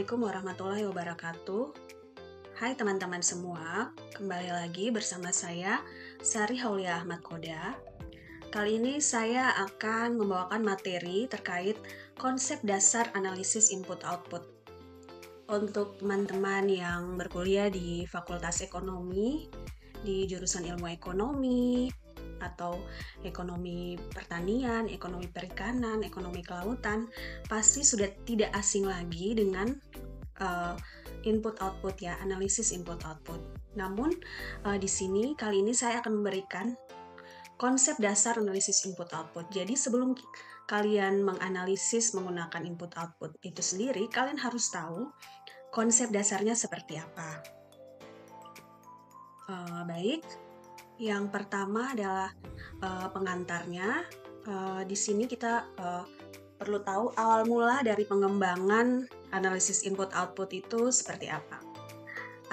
Assalamualaikum warahmatullahi wabarakatuh. Hai teman-teman semua, kembali lagi bersama saya, Sari Haulia Ahmad Koda. Kali ini saya akan membawakan materi terkait konsep dasar analisis input-output. Untuk teman-teman yang berkuliah di Fakultas Ekonomi, di jurusan ilmu ekonomi, atau ekonomi pertanian, ekonomi perikanan, ekonomi kelautan, pasti sudah tidak asing lagi dengan input-output ya, analisis input-output. Namun di sini kali ini saya akan memberikan konsep dasar analisis input-output. Jadi sebelum kalian menganalisis menggunakan input-output itu sendiri, kalian harus tahu konsep dasarnya seperti apa. Baik. Yang pertama adalah pengantarnya. Di sini kita perlu tahu awal mula dari pengembangan analisis input-output itu seperti apa.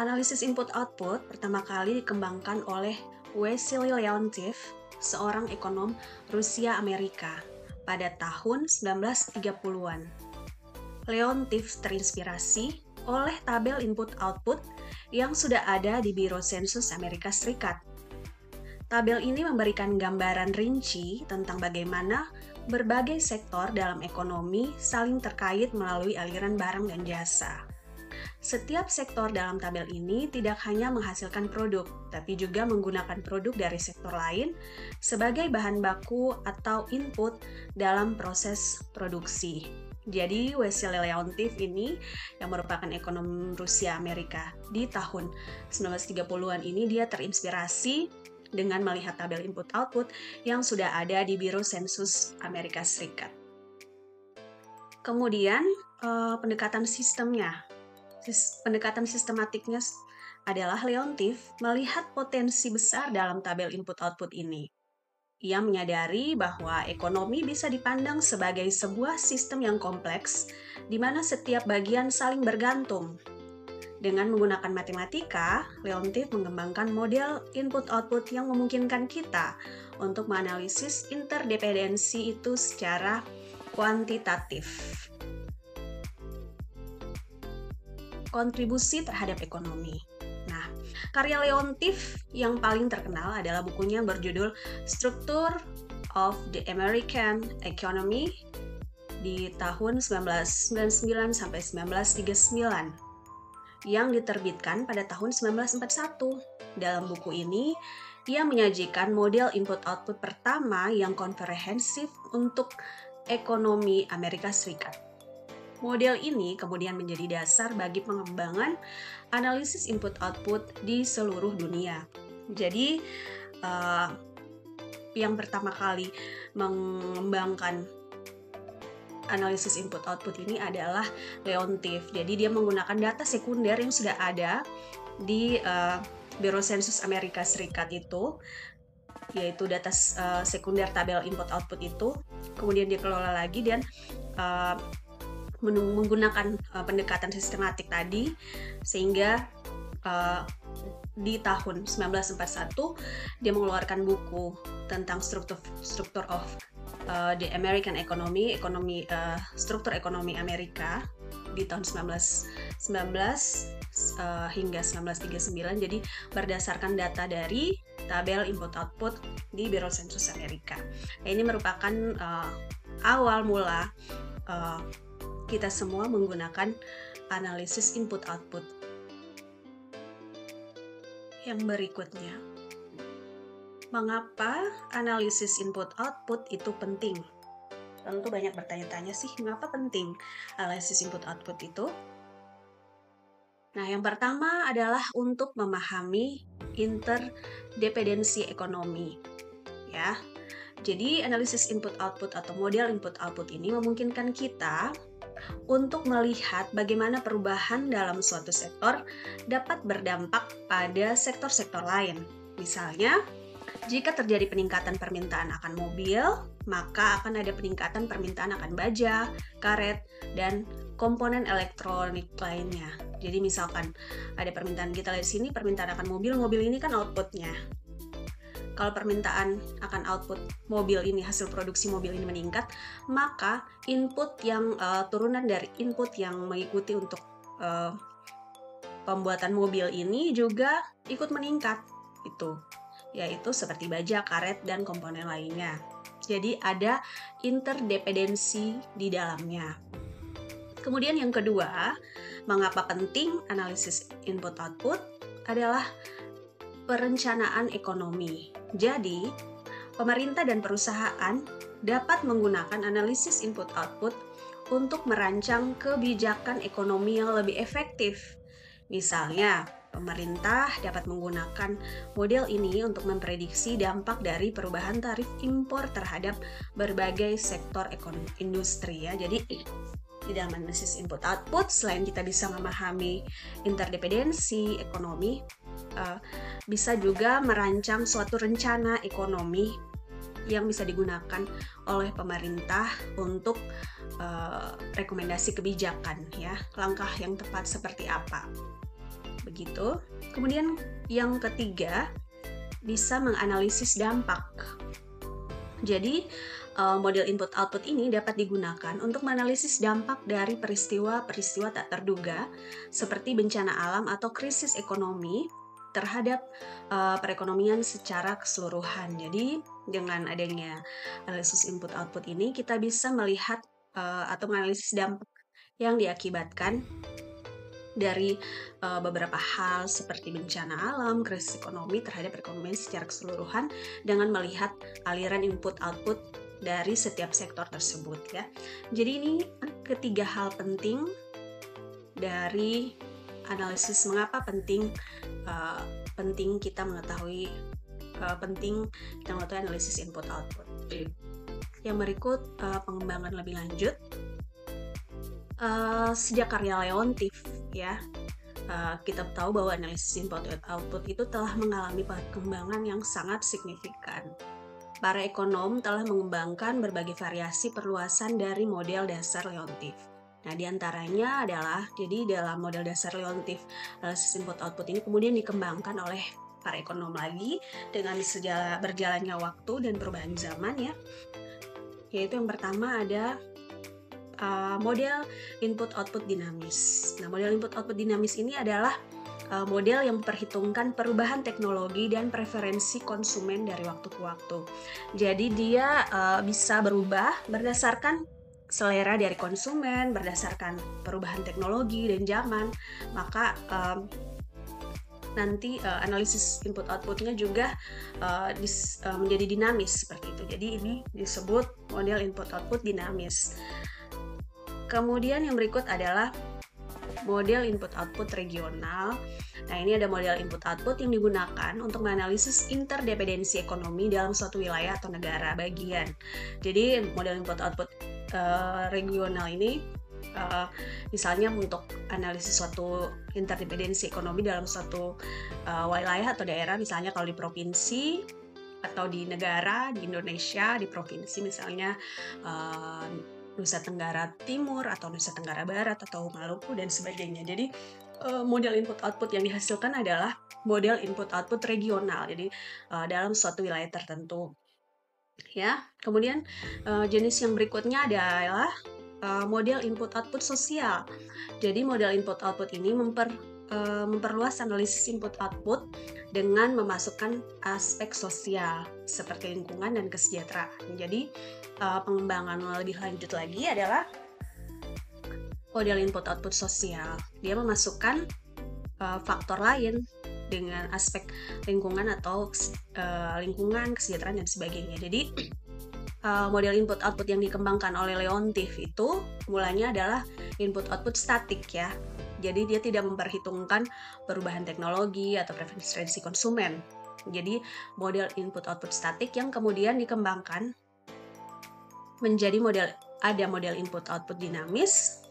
Analisis input-output pertama kali dikembangkan oleh Wassily Leontief, seorang ekonom Rusia Amerika, pada tahun 1930-an. Leontief terinspirasi oleh tabel input-output yang sudah ada di Biro Sensus Amerika Serikat. Tabel ini memberikan gambaran rinci tentang bagaimana berbagai sektor dalam ekonomi saling terkait melalui aliran barang dan jasa. Setiap sektor dalam tabel ini tidak hanya menghasilkan produk, tapi juga menggunakan produk dari sektor lain sebagai bahan baku atau input dalam proses produksi. Jadi Wassily Leontief ini yang merupakan ekonom Rusia Amerika di tahun 1930-an ini dia terinspirasi dengan melihat tabel input-output yang sudah ada di Biro Sensus Amerika Serikat. Kemudian pendekatan sistemnya. Pendekatan sistematiknya adalah Leontief melihat potensi besar dalam tabel input-output ini. Ia menyadari bahwa ekonomi bisa dipandang sebagai sebuah sistem yang kompleks di mana setiap bagian saling bergantung. Dengan menggunakan matematika, Leontief mengembangkan model input-output yang memungkinkan kita untuk menganalisis interdependensi itu secara kuantitatif. Kontribusi terhadap ekonomi. Nah, karya Leontief yang paling terkenal adalah bukunya berjudul Structure of the American Economy di tahun 1999 sampai 1939. Yang diterbitkan pada tahun 1941. Dalam buku ini, ia menyajikan model input-output pertama yang komprehensif untuk ekonomi Amerika Serikat. Model ini kemudian menjadi dasar bagi pengembangan analisis input-output di seluruh dunia. Jadi, yang pertama kali mengembangkan analisis input-output ini adalah Leontief. Jadi dia menggunakan data sekunder yang sudah ada di Biro Sensus Amerika Serikat itu, yaitu data sekunder tabel input-output itu, kemudian dikelola lagi dan menggunakan pendekatan sistematik tadi, sehingga di tahun 1941 dia mengeluarkan buku tentang struktur of the American Economy, struktur ekonomi Amerika di tahun 1919 hingga 1939. Jadi berdasarkan data dari tabel input-output di Biro Sensus Amerika. Nah, ini merupakan awal mula kita semua menggunakan analisis input-output. Yang berikutnya, mengapa analisis input-output itu penting? Tentu banyak bertanya-tanya sih, mengapa penting analisis input-output itu? Nah, yang pertama adalah untuk memahami interdependensi ekonomi. Ya, jadi analisis input-output atau model input-output ini memungkinkan kita untuk melihat bagaimana perubahan dalam suatu sektor dapat berdampak pada sektor-sektor lain. Misalnya, jika terjadi peningkatan permintaan akan mobil, maka akan ada peningkatan permintaan akan baja, karet, dan komponen elektronik lainnya. Jadi misalkan ada permintaan, kita lihat sini permintaan akan mobil ini kan outputnya. Kalau permintaan akan output mobil ini, hasil produksi mobil ini meningkat, maka input yang turunan dari input yang mengikuti untuk uh, pembuatan mobil ini juga ikut meningkat, yaitu seperti baja, karet, dan komponen lainnya. Jadi ada interdependensi di dalamnya. Kemudian yang kedua, mengapa penting analisis input-output adalah perencanaan ekonomi. Jadi, pemerintah dan perusahaan dapat menggunakan analisis input-output untuk merancang kebijakan ekonomi yang lebih efektif. Misalnya, pemerintah dapat menggunakan model ini untuk memprediksi dampak dari perubahan tarif impor terhadap berbagai sektor industri ya. Jadi di dalam analisis input output, selain kita bisa memahami interdependensi ekonomi, bisa juga merancang suatu rencana ekonomi yang bisa digunakan oleh pemerintah untuk rekomendasi kebijakan ya, langkah yang tepat seperti apa. Begitu. Kemudian yang ketiga, bisa menganalisis dampak. Jadi model input output ini dapat digunakan untuk menganalisis dampak dari peristiwa-peristiwa tak terduga seperti bencana alam atau krisis ekonomi terhadap perekonomian secara keseluruhan. Jadi dengan adanya analisis input output ini kita bisa melihat atau menganalisis dampak yang diakibatkan dari beberapa hal seperti bencana alam, krisis ekonomi terhadap perekonomian secara keseluruhan dengan melihat aliran input-output dari setiap sektor tersebut ya. Jadi ini ketiga hal penting dari analisis. Mengapa penting kita mengetahui analisis input-output. Yang berikut pengembangan lebih lanjut. Sejak karya Leontief ya, kita tahu bahwa analisis input output itu telah mengalami perkembangan yang sangat signifikan. Para ekonom telah mengembangkan berbagai variasi perluasan dari model dasar Leontief. Nah, diantaranya adalah, jadi dalam model dasar Leontief, analisis input output ini kemudian dikembangkan oleh para ekonom lagi dengan berjalannya waktu dan perubahan zaman ya. Yaitu yang pertama ada model input-output dinamis. Nah, model input-output dinamis ini adalah model yang memperhitungkan perubahan teknologi dan preferensi konsumen dari waktu ke waktu. Jadi dia bisa berubah berdasarkan selera dari konsumen, berdasarkan perubahan teknologi dan zaman. Maka nanti analisis input-outputnya juga menjadi dinamis seperti itu. Jadi ini disebut model input-output dinamis. Kemudian yang berikut adalah model input-output regional. Nah, ini ada model input-output yang digunakan untuk menganalisis interdependensi ekonomi dalam suatu wilayah atau negara bagian. Jadi, model input-output regional ini misalnya untuk analisis suatu interdependensi ekonomi dalam suatu wilayah atau daerah, misalnya kalau di provinsi atau di negara, di Indonesia, di provinsi misalnya Nusa Tenggara Timur atau Nusa Tenggara Barat atau Maluku dan sebagainya. Jadi model input-output yang dihasilkan adalah model input-output regional, jadi dalam suatu wilayah tertentu. Ya, kemudian jenis yang berikutnya adalah model input-output sosial. Jadi model input-output ini memperluas analisis input-output dengan memasukkan aspek sosial seperti lingkungan dan kesejahteraan. Jadi pengembangan lebih lanjut lagi adalah model input-output sosial. Dia memasukkan faktor lain dengan aspek lingkungan atau lingkungan, kesejahteraan dan sebagainya. Jadi model input-output yang dikembangkan oleh Leontief itu mulanya adalah input-output statik ya. Jadi dia tidak memperhitungkan perubahan teknologi atau preferensi konsumen. Jadi model input-output statik yang kemudian dikembangkan menjadi model input-output dinamis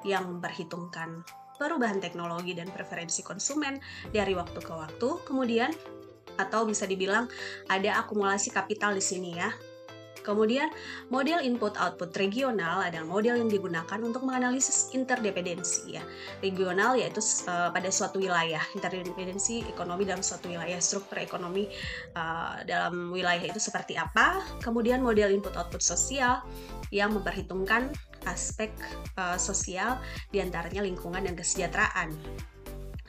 yang memperhitungkan perubahan teknologi dan preferensi konsumen dari waktu ke waktu. Kemudian atau bisa dibilang ada akumulasi kapital di sini ya. Kemudian model input-output regional adalah model yang digunakan untuk menganalisis interdependensi ya. Regional yaitu pada suatu wilayah, interdependensi ekonomi dalam suatu wilayah, struktur ekonomi dalam wilayah itu seperti apa. Kemudian model input-output sosial yang memperhitungkan aspek sosial, diantaranya lingkungan dan kesejahteraan.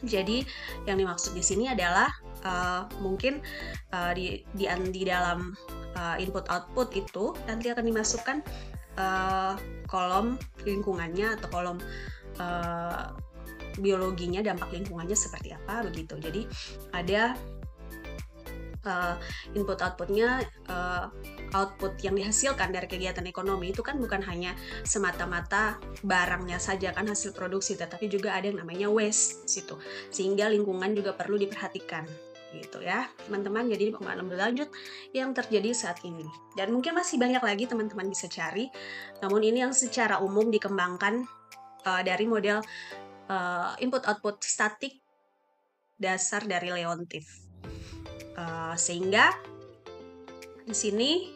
Jadi yang dimaksud di sini adalah mungkin di dalam input output itu nanti akan dimasukkan kolom lingkungannya atau kolom biologinya, dampak lingkungannya seperti apa begitu. Jadi ada input outputnya, output yang dihasilkan dari kegiatan ekonomi itu kan bukan hanya semata-mata barangnya saja kan hasil produksi, tetapi juga ada yang namanya waste situ, sehingga lingkungan juga perlu diperhatikan gitu ya teman-teman. Jadi pemahaman berlanjut yang terjadi saat ini, dan mungkin masih banyak lagi teman-teman bisa cari, namun ini yang secara umum dikembangkan dari model input output statik dasar dari Leontief. Sehingga di sini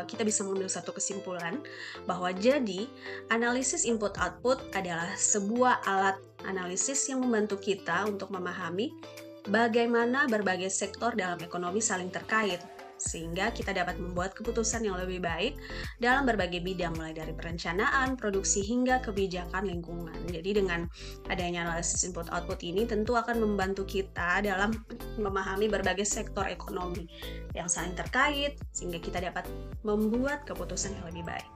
kita bisa mengambil satu kesimpulan bahwa jadi analisis input output adalah sebuah alat analisis yang membantu kita untuk memahami bagaimana berbagai sektor dalam ekonomi saling terkait, sehingga kita dapat membuat keputusan yang lebih baik dalam berbagai bidang, mulai dari perencanaan, produksi, hingga kebijakan lingkungan. Jadi dengan adanya analisis input output ini tentu akan membantu kita dalam memahami berbagai sektor ekonomi yang saling terkait, sehingga kita dapat membuat keputusan yang lebih baik.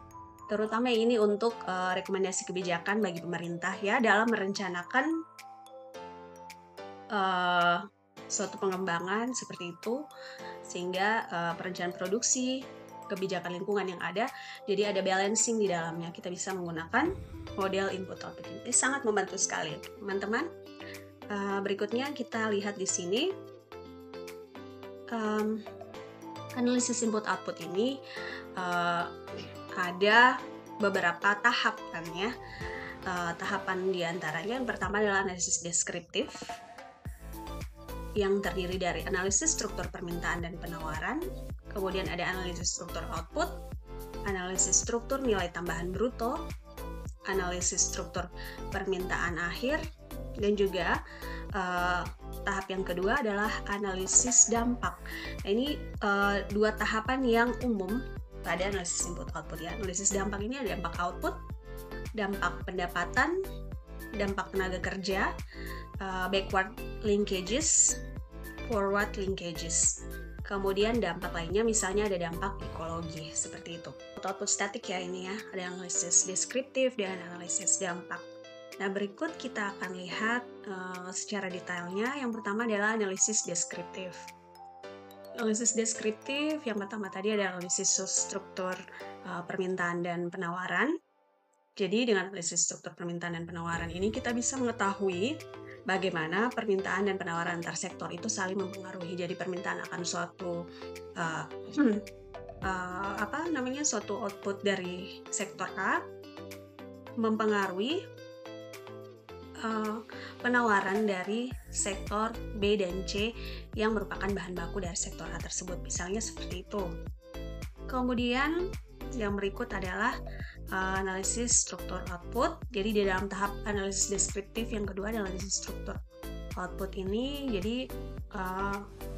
Terutama ini untuk rekomendasi kebijakan bagi pemerintah ya dalam merencanakan suatu pengembangan seperti itu, sehingga perencanaan produksi, kebijakan lingkungan yang ada, jadi ada balancing di dalamnya. Kita bisa menggunakan model input output ini, sangat membantu sekali teman-teman. Berikutnya kita lihat di sini analisis input output ini ada beberapa tahapan ya. Tahapan diantaranya yang pertama adalah analisis deskriptif, yang terdiri dari analisis struktur permintaan dan penawaran, kemudian ada analisis struktur output, analisis struktur nilai tambahan bruto, analisis struktur permintaan akhir, dan juga tahap yang kedua adalah analisis dampak. Nah, ini dua tahapan yang umum pada analisis input output ya. Analisis dampak ini ada dampak output, dampak pendapatan, dampak tenaga kerja, backward linkages, forward linkages. Kemudian dampak lainnya misalnya ada dampak ekologi, seperti itu. Output statik ya ini ya, ada analisis deskriptif dan analisis dampak. Nah, berikut kita akan lihat secara detailnya. Yang pertama adalah analisis deskriptif. Analisis deskriptif yang pertama tadi ada analisis struktur permintaan dan penawaran. Jadi dengan analisis struktur permintaan dan penawaran ini kita bisa mengetahui bagaimana permintaan dan penawaran antar sektor itu saling mempengaruhi. Jadi permintaan akan suatu suatu output dari sektor A mempengaruhi penawaran dari sektor B dan C yang merupakan bahan baku dari sektor A tersebut, misalnya seperti itu. Kemudian yang berikut adalah analisis struktur output. Jadi di dalam tahap analisis deskriptif yang kedua adalah analisis struktur output ini. Jadi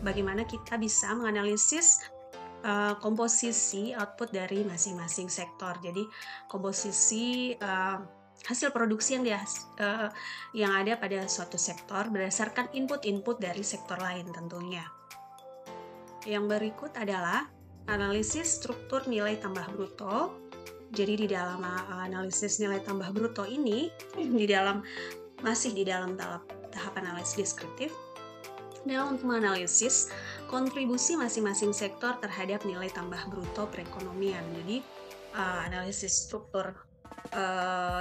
bagaimana kita bisa menganalisis komposisi output dari masing-masing sektor. Jadi komposisi hasil produksi yang ada pada suatu sektor berdasarkan input-input dari sektor lain tentunya. Yang berikut adalah analisis struktur nilai tambah bruto. Jadi di dalam analisis nilai tambah bruto ini masih di dalam tahap analisis deskriptif dalam untuk menganalisis kontribusi masing-masing sektor terhadap nilai tambah bruto perekonomian. Jadi analisis struktur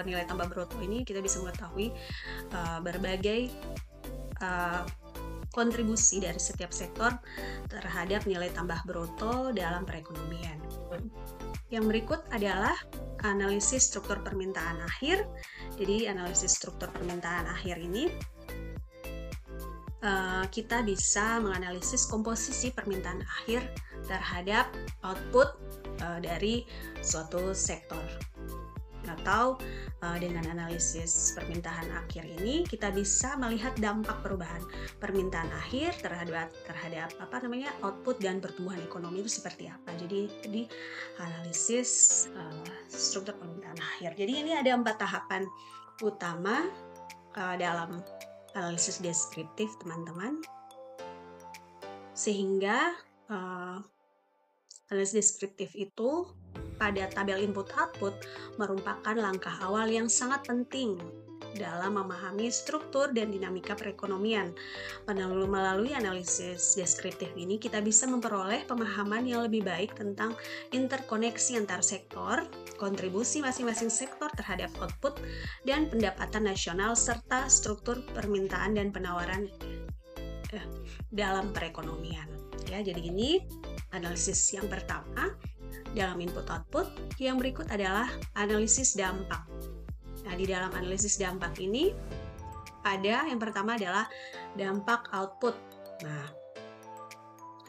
nilai tambah bruto ini kita bisa mengetahui berbagai kontribusi dari setiap sektor terhadap nilai tambah bruto dalam perekonomian. Yang berikut adalah analisis struktur permintaan akhir. Jadi analisis struktur permintaan akhir ini kita bisa menganalisis komposisi permintaan akhir terhadap output dari suatu sektor. Atau dengan analisis permintaan akhir ini kita bisa melihat dampak perubahan permintaan akhir terhadap output dan pertumbuhan ekonomi itu seperti apa. Jadi analisis struktur permintaan akhir. Jadi ini ada 4 tahapan utama dalam analisis deskriptif, teman-teman. Sehingga analisis deskriptif itu pada tabel input-output merupakan langkah awal yang sangat penting dalam memahami struktur dan dinamika perekonomian. Melalui analisis deskriptif ini kita bisa memperoleh pemahaman yang lebih baik tentang interkoneksi antar sektor, kontribusi masing-masing sektor terhadap output dan pendapatan nasional, serta struktur permintaan dan penawaran dalam perekonomian. Ya, jadi ini analisis yang pertama dalam input-output. Yang berikut adalah analisis dampak. Nah, di dalam analisis dampak ini ada yang pertama adalah dampak output. Nah,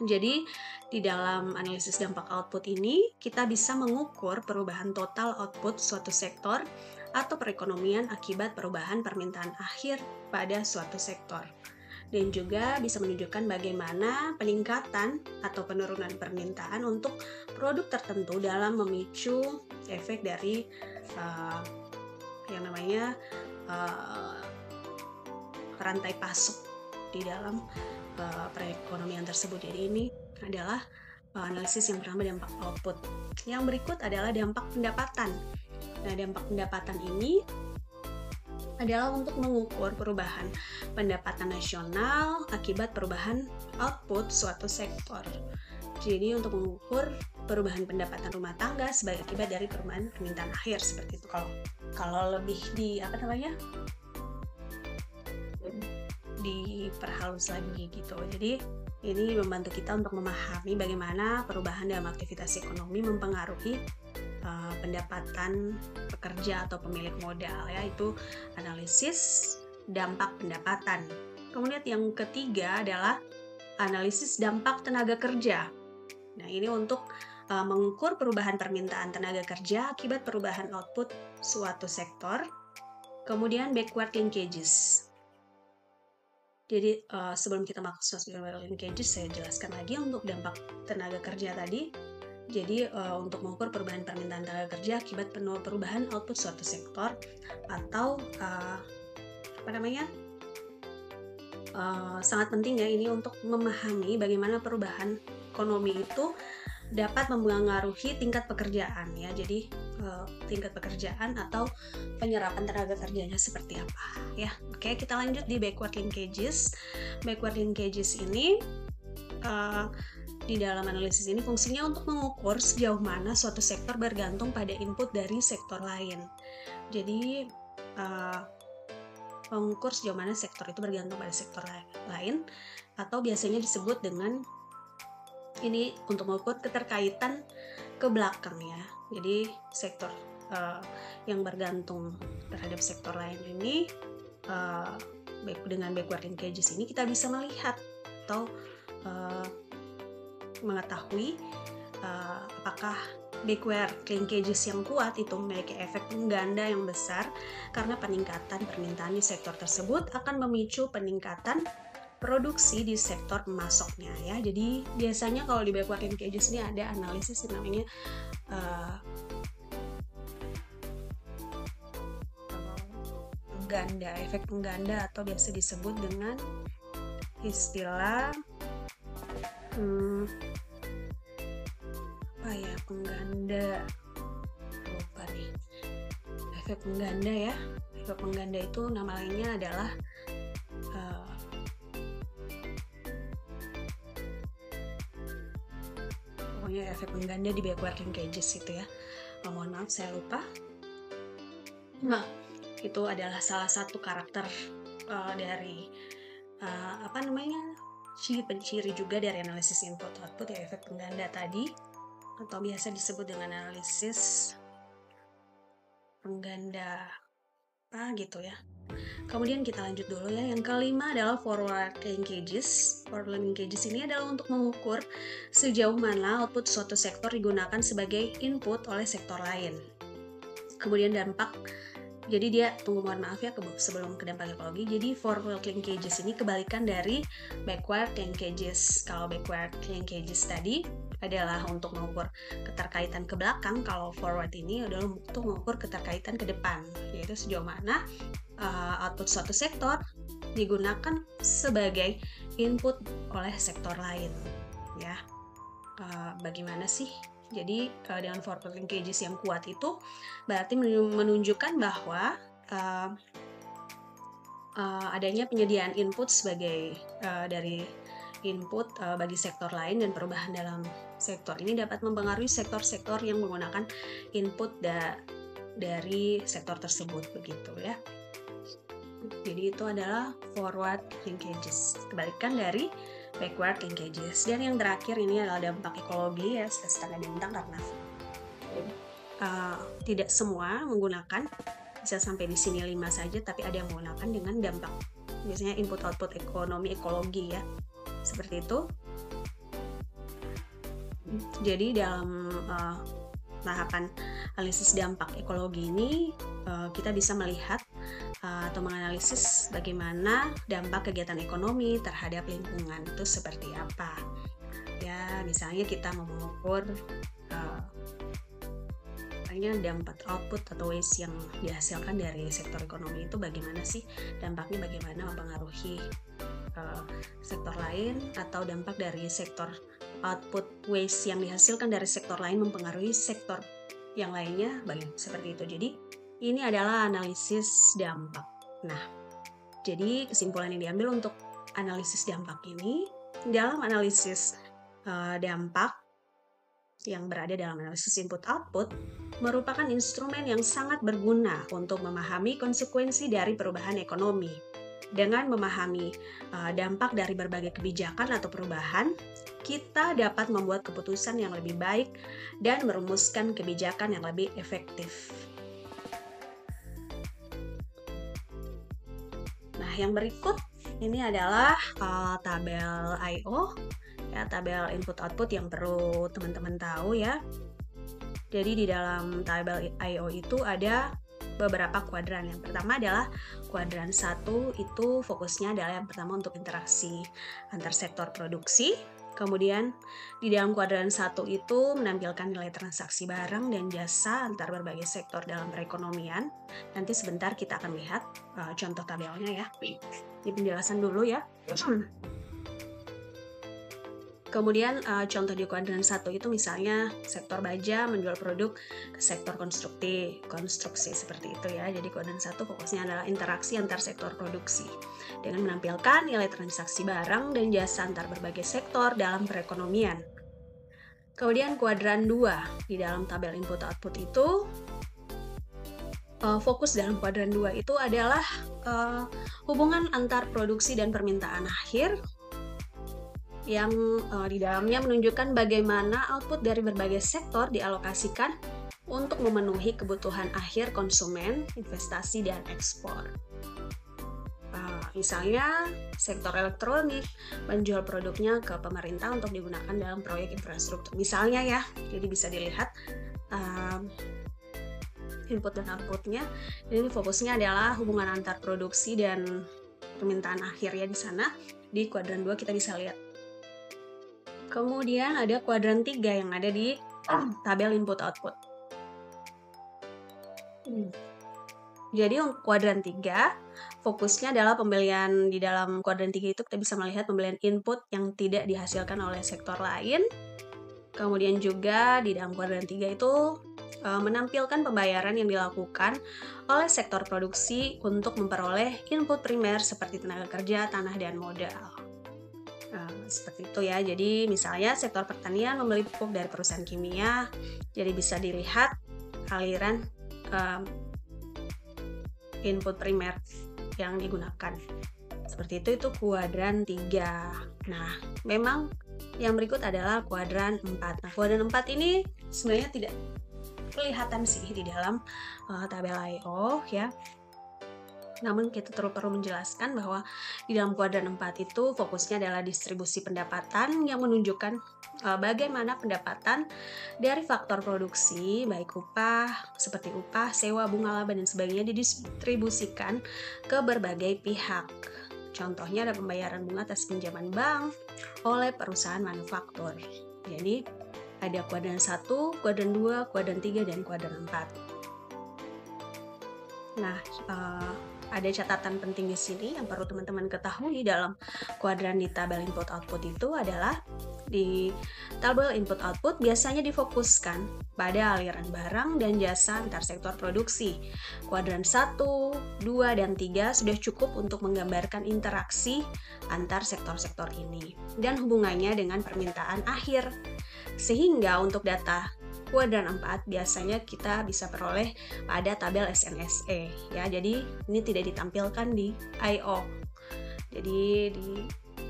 jadi di dalam analisis dampak output ini kita bisa mengukur perubahan total output suatu sektor atau perekonomian akibat perubahan permintaan akhir pada suatu sektor. Dan juga bisa menunjukkan bagaimana peningkatan atau penurunan permintaan untuk produk tertentu dalam memicu efek dari yang namanya rantai pasok di dalam perekonomian tersebut. Jadi ini adalah analisis yang pertama, dampak output. Yang berikut adalah dampak pendapatan. Nah, dampak pendapatan ini adalah untuk mengukur perubahan pendapatan nasional akibat perubahan output suatu sektor. Jadi untuk mengukur perubahan pendapatan rumah tangga sebagai akibat dari perubahan permintaan akhir, seperti itu. Kalau lebih diperhalus lagi gitu. Jadi ini membantu kita untuk memahami bagaimana perubahan dalam aktivitas ekonomi mempengaruhi pendapatan pekerja atau pemilik modal, yaitu analisis dampak pendapatan. Kemudian yang ketiga adalah analisis dampak tenaga kerja. Nah, ini untuk mengukur perubahan permintaan tenaga kerja akibat perubahan output suatu sektor. Kemudian backward linkages. Jadi sebelum kita masuk ke backward linkages, saya jelaskan lagi untuk dampak tenaga kerja tadi. Jadi untuk mengukur perubahan permintaan tenaga kerja akibat perubahan output suatu sektor, atau sangat penting ya ini untuk memahami bagaimana perubahan ekonomi itu dapat mempengaruhi tingkat pekerjaan ya. Jadi tingkat pekerjaan atau penyerapan tenaga kerjanya seperti apa ya. Oke, kita lanjut di backward linkages. Backward linkages ini di dalam analisis ini fungsinya untuk mengukur sejauh mana suatu sektor bergantung pada input dari sektor lain. Jadi mengukur sejauh mana sektor itu bergantung pada sektor lain, atau biasanya disebut dengan ini untuk mengukur keterkaitan ke belakang ya. Jadi sektor yang bergantung terhadap sektor lain ini dengan backward linkages ini kita bisa melihat atau mengetahui apakah backward linkages yang kuat itu memiliki efek pengganda yang besar, karena peningkatan permintaan di sektor tersebut akan memicu peningkatan produksi di sektor pemasoknya ya. Jadi biasanya kalau di backward linkages ini ada analisis yang namanya pengganda, efek pengganda, atau biasa disebut dengan istilah pengganda, lupa nih, efek pengganda ya. Efek pengganda itu nama lainnya adalah pokoknya efek pengganda di backward linkages itu ya. Mohon maaf saya lupa. Nah, itu adalah salah satu karakter dari ciri juga dari analisis input output ya, efek pengganda tadi, atau biasa disebut dengan analisis pengganda gitu ya. Kemudian kita lanjut dulu ya. Yang kelima adalah forward linkages. Forward linkages ini adalah untuk mengukur sejauh mana output suatu sektor digunakan sebagai input oleh sektor lain. Kemudian dampak, jadi dia, mohon maaf ya sebelum ke dampak ekologi, jadi forward linkages ini kebalikan dari backward linkages. Kalau backward linkages tadi adalah untuk mengukur keterkaitan ke belakang, kalau forward ini adalah untuk mengukur keterkaitan ke depan, yaitu sejauh mana output suatu sektor digunakan sebagai input oleh sektor lain, ya. Bagaimana sih? Jadi dengan forward linkages yang kuat itu berarti menunjukkan bahwa adanya penyediaan input sebagai dari input bagi sektor lain, dan perubahan dalam sektor ini dapat mempengaruhi sektor-sektor yang menggunakan input dari sektor tersebut, begitu ya. Jadi itu adalah forward linkages, kebalikan dari backward linkages. Dan yang terakhir ini adalah dampak ekologi, ya, setengah bintang, karena tidak semua menggunakan, bisa sampai di sini 5 saja, tapi ada yang menggunakan dengan dampak, biasanya input output ekonomi ekologi, ya, seperti itu. Jadi dalam tahapan analisis dampak ekologi ini kita bisa melihat atau menganalisis bagaimana dampak kegiatan ekonomi terhadap lingkungan itu seperti apa. Ya, misalnya kita mau mengukur dampak output atau waste yang dihasilkan dari sektor ekonomi itu bagaimana sih dampaknya, bagaimana mempengaruhi sektor lain, atau dampak dari sektor output waste yang dihasilkan dari sektor lain mempengaruhi sektor yang lainnya, seperti itu. Jadi ini adalah analisis dampak. Nah, jadi kesimpulan yang diambil untuk analisis dampak ini, dalam analisis dampak yang berada dalam analisis input-output, merupakan instrumen yang sangat berguna untuk memahami konsekuensi dari perubahan ekonomi. Dengan memahami dampak dari berbagai kebijakan atau perubahan, kita dapat membuat keputusan yang lebih baik dan merumuskan kebijakan yang lebih efektif. Nah, yang berikut ini adalah tabel I/O, ya, tabel input-output yang perlu teman-teman tahu, ya. Jadi di dalam tabel I/O itu ada beberapa kuadran. Yang pertama adalah kuadran 1, itu fokusnya adalah yang pertama untuk interaksi antar sektor produksi. Kemudian di dalam kuadran 1 itu menampilkan nilai transaksi barang dan jasa antar berbagai sektor dalam perekonomian. Nanti sebentar kita akan lihat contoh tabelnya, ya. Ini penjelasan dulu, ya. Kemudian contoh di kuadran 1 itu misalnya sektor baja menjual produk ke sektor konstruksi seperti itu, ya. Jadi kuadran 1 fokusnya adalah interaksi antar sektor produksi dengan menampilkan nilai transaksi barang dan jasa antar berbagai sektor dalam perekonomian. Kemudian kuadran 2 di dalam tabel input output itu fokus dalam kuadran 2 itu adalah hubungan antar produksi dan permintaan akhir, yang di dalamnya menunjukkan bagaimana output dari berbagai sektor dialokasikan untuk memenuhi kebutuhan akhir konsumen, investasi, dan ekspor. Misalnya, sektor elektronik menjual produknya ke pemerintah untuk digunakan dalam proyek infrastruktur. Misalnya, ya, jadi bisa dilihat input dan outputnya. Ini fokusnya adalah hubungan antar produksi dan permintaan akhir, ya, di sana. Di kuadran 2 kita bisa lihat. Kemudian ada kuadran 3 yang ada di tabel input-output. Jadi kuadran 3 fokusnya adalah pembelian. Di dalam kuadran 3 itu kita bisa melihat pembelian input yang tidak dihasilkan oleh sektor lain. Kemudian juga di dalam kuadran 3 itu menampilkan pembayaran yang dilakukan oleh sektor produksi untuk memperoleh input primer seperti tenaga kerja, tanah, dan modal. Seperti itu, ya. Jadi misalnya sektor pertanian membeli pupuk dari perusahaan kimia, jadi bisa dilihat aliran input primer yang digunakan. Seperti itu kuadran 3. Nah, memang yang berikut adalah kuadran 4. Nah, kuadran 4 ini sebenarnya tidak kelihatan sih di dalam tabel I/O, ya. Namun kita perlu menjelaskan bahwa di dalam kuadran 4 itu fokusnya adalah distribusi pendapatan yang menunjukkan bagaimana pendapatan dari faktor produksi, baik upah, seperti upah, sewa, bunga laba, dan sebagainya didistribusikan ke berbagai pihak. Contohnya ada pembayaran bunga atas pinjaman bank oleh perusahaan manufaktur. Jadi ada kuadran 1, kuadran 2, kuadran 3, dan kuadran 4. Nah, ada catatan penting di sini yang perlu teman-teman ketahui dalam kuadran di tabel input output itu adalah di tabel input output biasanya difokuskan pada aliran barang dan jasa antar sektor produksi. Kuadran 1, 2, dan 3 sudah cukup untuk menggambarkan interaksi antar sektor-sektor ini dan hubungannya dengan permintaan akhir. Sehingga untuk data kuadran 4 biasanya kita bisa peroleh pada tabel SNSE ya. Jadi ini tidak ditampilkan di I/O. Jadi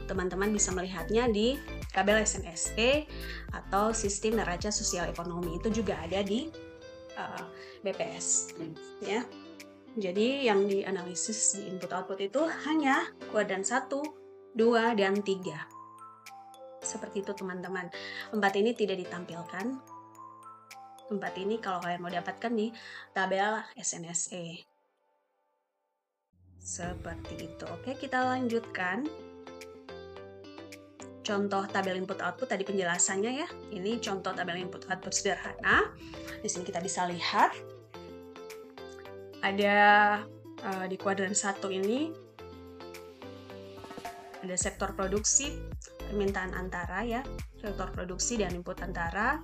teman-teman bisa melihatnya di tabel SNSE atau sistem neraca sosial ekonomi, itu juga ada di BPS ya. Jadi yang dianalisis di input output itu hanya kuadran 1, 2, dan 3. Seperti itu teman-teman. 4 ini tidak ditampilkan. 4 ini kalau kalian mau dapatkan di tabel SNSE. Seperti itu. Oke, kita lanjutkan. Contoh tabel input output tadi penjelasannya ya. Ini contoh tabel input output sederhana. Di sini kita bisa lihat ada di kuadran 1 ini ada sektor produksi, permintaan antara ya, sektor produksi dan input antara.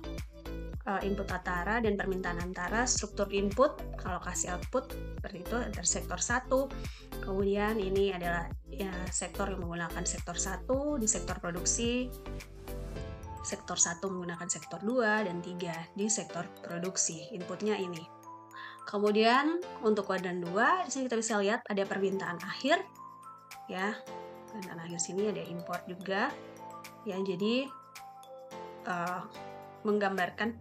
Input antara dan permintaan antara, struktur input, alokasi output, seperti itu antar sektor 1. Kemudian ini adalah ya, sektor yang menggunakan sektor 1 di sektor produksi, sektor 1 menggunakan sektor 2 dan 3 di sektor produksi. Inputnya ini. Kemudian untuk kuadran 2 di sini kita bisa lihat ada permintaan akhir ya. Permintaan akhir sini ada import juga. Ya, jadi menggambarkan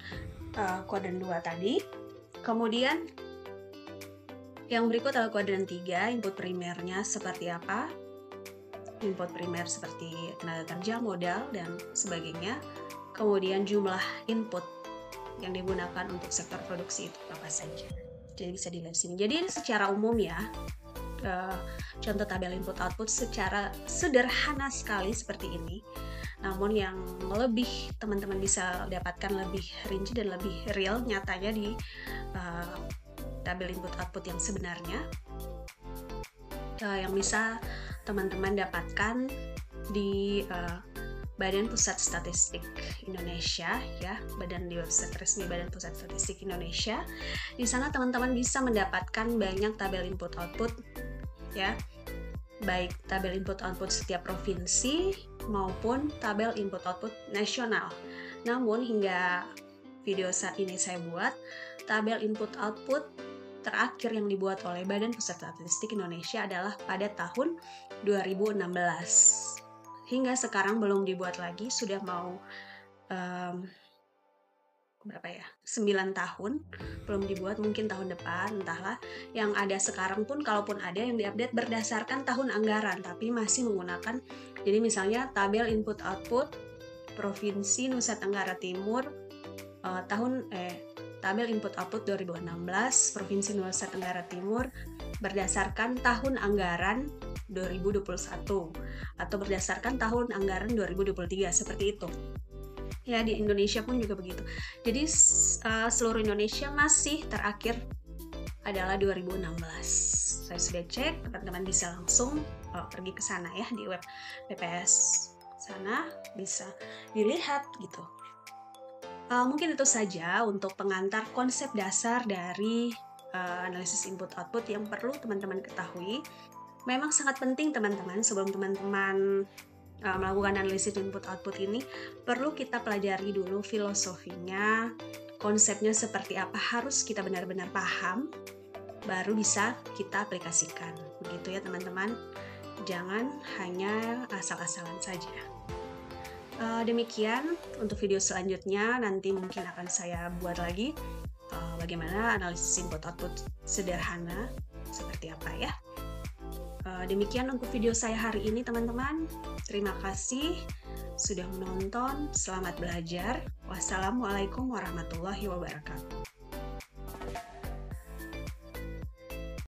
kuadran 2 tadi. Kemudian yang berikut adalah kuadran 3, input primernya seperti apa. Input primer seperti tenaga kerja, modal, dan sebagainya. Kemudian jumlah input yang digunakan untuk sektor produksi itu apa saja. Jadi bisa dilihat di sini. Jadi ini secara umum ya, contoh tabel input output secara sederhana sekali seperti ini. Namun yang lebih teman-teman bisa dapatkan lebih rinci dan lebih real nyatanya di tabel input output yang sebenarnya, yang bisa teman-teman dapatkan di Badan Pusat Statistik Indonesia ya, di website resmi Badan Pusat Statistik Indonesia. Di sana teman-teman bisa mendapatkan banyak tabel input output ya, baik tabel input output setiap provinsi maupun tabel input output nasional. Namun hingga video saat ini saya buat, tabel input output terakhir yang dibuat oleh Badan Pusat Statistik Indonesia adalah pada tahun 2016. Hingga sekarang belum dibuat lagi, sudah mau 9 tahun belum dibuat, mungkin tahun depan entahlah. Yang ada sekarang pun kalaupun ada yang diupdate berdasarkan tahun anggaran, tapi masih menggunakan, jadi misalnya tabel input output Provinsi Nusa Tenggara Timur tabel input output 2016 Provinsi Nusa Tenggara Timur berdasarkan tahun anggaran 2021 atau berdasarkan tahun anggaran 2023, seperti itu. Ya, di Indonesia pun juga begitu. Jadi seluruh Indonesia masih terakhir adalah 2016. Saya sudah cek, teman-teman bisa langsung pergi ke sana ya, di web BPS sana bisa dilihat gitu. Mungkin itu saja untuk pengantar konsep dasar dari analisis input output yang perlu teman-teman ketahui. Memang sangat penting teman-teman, sebelum teman-teman melakukan analisis input output ini, perlu kita pelajari dulu filosofinya, konsepnya seperti apa, harus kita benar-benar paham, baru bisa kita aplikasikan. Begitu ya teman-teman, jangan hanya asal-asalan saja. Demikian untuk video selanjutnya, nanti mungkin akan saya buat lagi bagaimana analisis input output sederhana seperti apa ya. Demikian untuk video saya hari ini teman-teman. Terima kasih sudah menonton. Selamat belajar. Wassalamualaikum warahmatullahi wabarakatuh.